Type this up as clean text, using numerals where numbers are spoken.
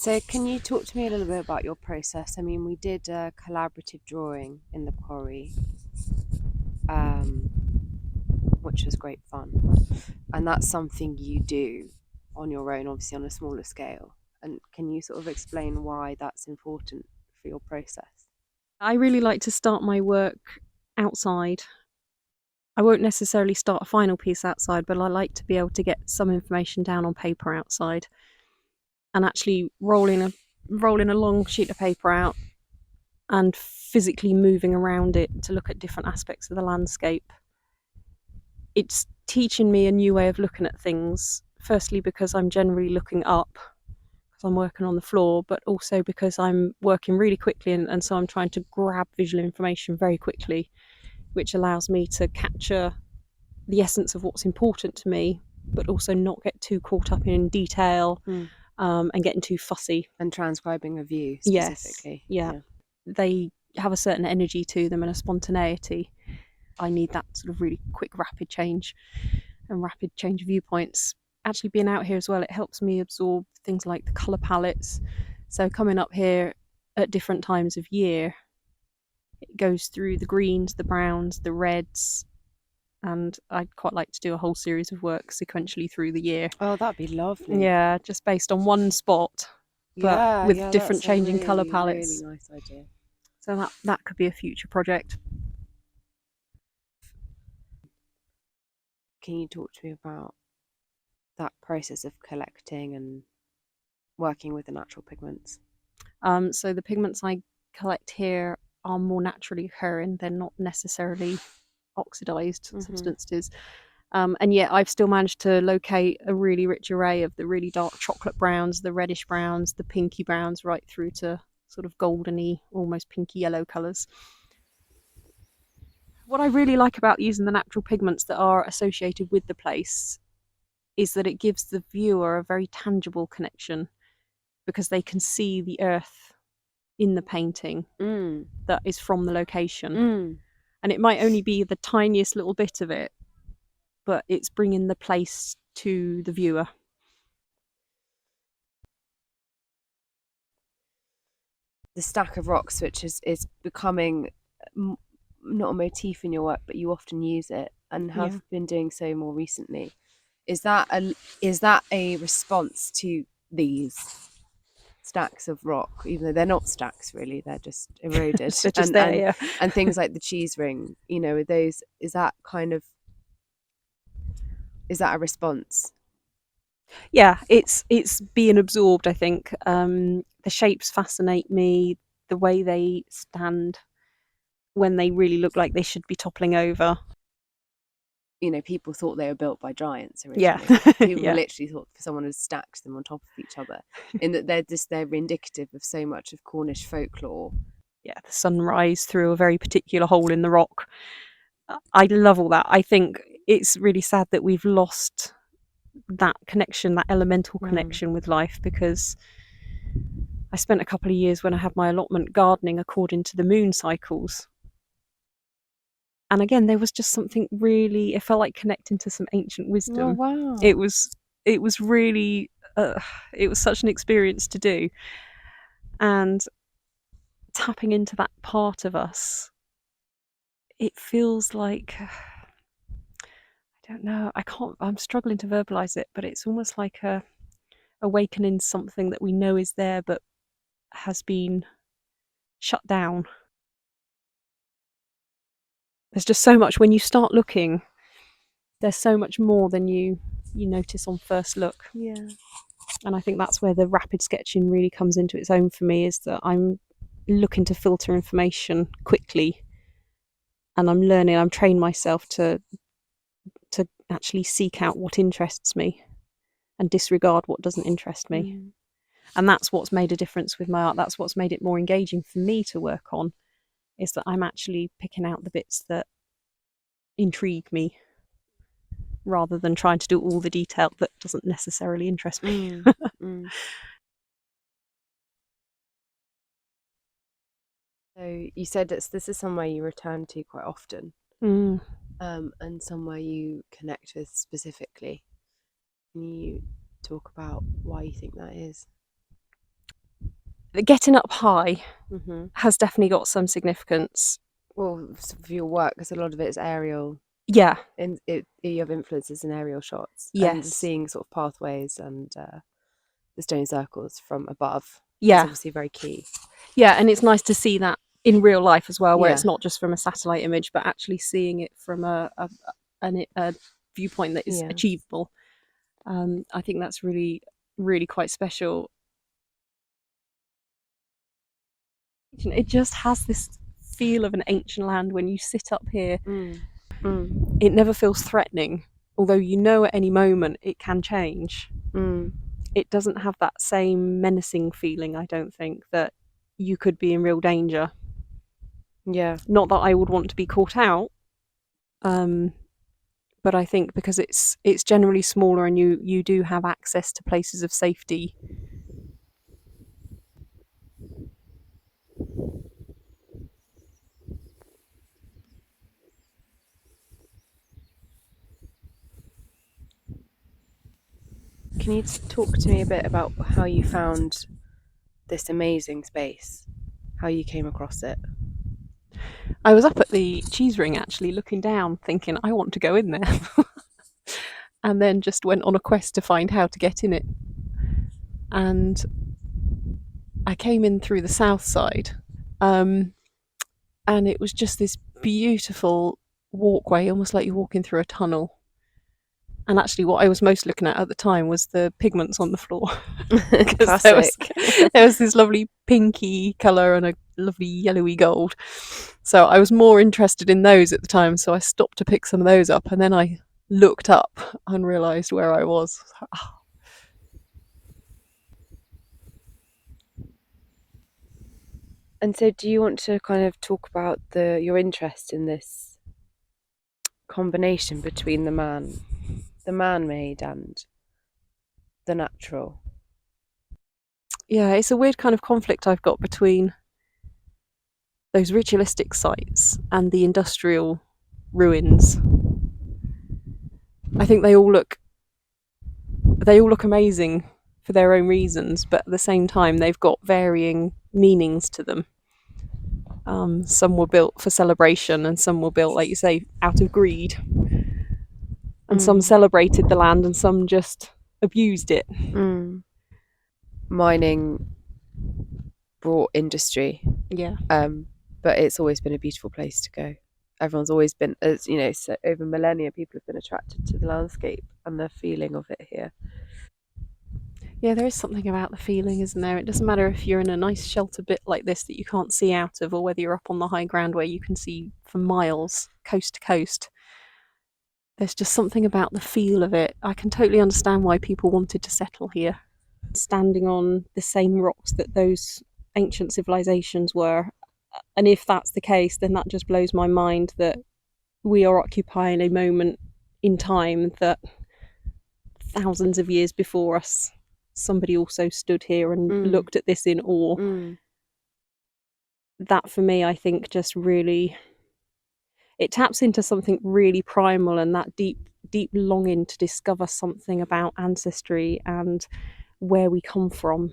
So can you talk to me a little bit about your process? I mean, we did a collaborative drawing in the quarry, um, which was great fun. And that's something you do on your own, obviously on a smaller scale. And can you sort of explain why that's important for your process? I really like to start my work outside. I won't necessarily start a final piece outside, but I like to be able to get some information down on paper outside, and actually rolling a long sheet of paper out and physically moving around it to look at different aspects of the landscape. It's teaching me a new way of looking at things. Firstly, because I'm generally looking up because I'm working on the floor, but also because I'm working really quickly, and so I'm trying to grab visual information very quickly, which allows me to capture the essence of what's important to me, but also not get too caught up in detail, Mm. and getting too fussy. And transcribing a view Yes, specifically. yeah. They have a certain energy to them and a spontaneity. I need that sort of really quick, rapid change and rapid change of viewpoints. Actually, being out here as well, it helps me absorb things like the colour palettes. So, coming up here at different times of year, it goes through the greens, the browns, the reds, and I'd quite like to do a whole series of work sequentially through the year. Oh, that'd be lovely. Yeah, just based on one spot, but Yeah, with yeah, different that's a changing colour really, really palettes. nice idea. So that could be a future project. Can you talk to me about that process of collecting and working with the natural pigments? So the pigments I collect here are more naturally occurring. They're not necessarily oxidized Mm-hmm. substances. And yet I've still managed to locate a really rich array of the really dark chocolate browns, the reddish browns, the pinky browns, right through to sort of goldeny, almost pinky yellow colours. What I really like about using the natural pigments that are associated with the place is that it gives the viewer a very tangible connection, because they can see the earth in the painting Mm. that is from the location. Mm. And it might only be the tiniest little bit of it, but it's bringing the place to the viewer. The stack of rocks, which is becoming not a motif in your work, but you often use it and have Yeah. been doing so more recently. Is that a response to these stacks of rock, even though they're not stacks really, they're just eroded, They're just and there, and yeah. and things like the cheese ring, with those, is that a response? Yeah, it's being absorbed, I think. The shapes fascinate me, the way they stand when they really look like they should be toppling over. People thought they were built by giants Yeah. originally. People Yeah. literally thought someone had stacked them on top of each other, in that they're indicative of so much of Cornish folklore. Yeah, the sunrise through a very particular hole in the rock. I love all that. I think it's really sad that we've lost that connection, that elemental Mm. connection with life, because I spent a couple of years when I had my allotment gardening according to the moon cycles. And again, there was just something really, it felt like connecting to some ancient Oh wisdom. wow. It was, it was really, it was such an experience to do. And tapping into that part of us, it feels like, I don't know, I'm struggling to verbalize it, but it's almost like awakening something that we know is there, but has been shut down. There's just so much when you start looking. There's so much more than you notice on first look. Yeah. And I think that's where the rapid sketching really comes into its own for me, is that I'm looking to filter information quickly, and I'm trained myself to actually seek out what interests me and disregard what doesn't interest me. Mm. And that's what's made a difference with my art. That's what's made it more engaging for me to work on, is that I'm actually picking out the bits that intrigue me, rather than trying to do all the detail that doesn't necessarily interest me. Mm. Mm. So you said this is somewhere you return to quite often, Mm. and somewhere you connect with specifically. Can you talk about why you think that is? getting up high Hmm. has definitely got some significance. Well, for your work, because a lot of it is aerial, Yeah, and you have influences in aerial shots, and yes, seeing sort of pathways and the stone circles from above is yeah, obviously very key. yeah, and it's nice to see that in real life as well, where Yeah, it's not just from a satellite image, but actually seeing it from a viewpoint that is yeah. achievable. I think that's really, really quite special. It just has this feel of an ancient land when you sit up here. Mm. Mm. It never feels threatening, although you know at any moment it can change. Mm. It doesn't have that same menacing feeling, I don't think, that you could be in real danger. Yeah. Not that I would want to be caught out, um, but I think because it's generally smaller and you do have access to places of safety. Can you talk to me a bit about how you found this amazing space? How you came across it? I was up at the cheese ring actually, looking down, thinking I want to go in there, and then just went on a quest to find how to get in it. And I came in through the south side, um, and it was just this beautiful walkway, almost like you're walking through a tunnel. And actually, what I was most looking at the time was the pigments on the floor, because Classic. there was this lovely pinky color and a lovely yellowy gold. So I was more interested in those at the time. So I stopped to pick some of those up, and then I looked up and realised where I was. And so, do you want to kind of talk about your interest in this combination between the man-made, and the natural? Yeah, it's a weird kind of conflict I've got between those ritualistic sites and the industrial ruins. I think they all look amazing for their own reasons, but at the same time they've got varying meanings to them. Some were built for celebration, and some were built, like you say, out of greed. And some Mm. celebrated the land, and some just abused it. Mm. Mining brought industry, Yeah, um, but it's always been a beautiful place to go. Everyone's always been, as you know, so over millennia, people have been attracted to the landscape and the feeling of it here. yeah, there is something about the feeling, isn't there? It doesn't matter if you're in a nice shelter bit like this that you can't see out of, or whether you're up on the high ground where you can see for miles, coast to coast. There's just something about the feel of it. I can totally understand why people wanted to settle here. Standing on the same rocks that those ancient civilizations were. And if that's the case, then that just blows my mind that we are occupying a moment in time that thousands of years before us, somebody also stood here and Mm. looked at this in awe. Mm. That for me, I think, just really it taps into something really primal, and that deep longing to discover something about ancestry and where we come from.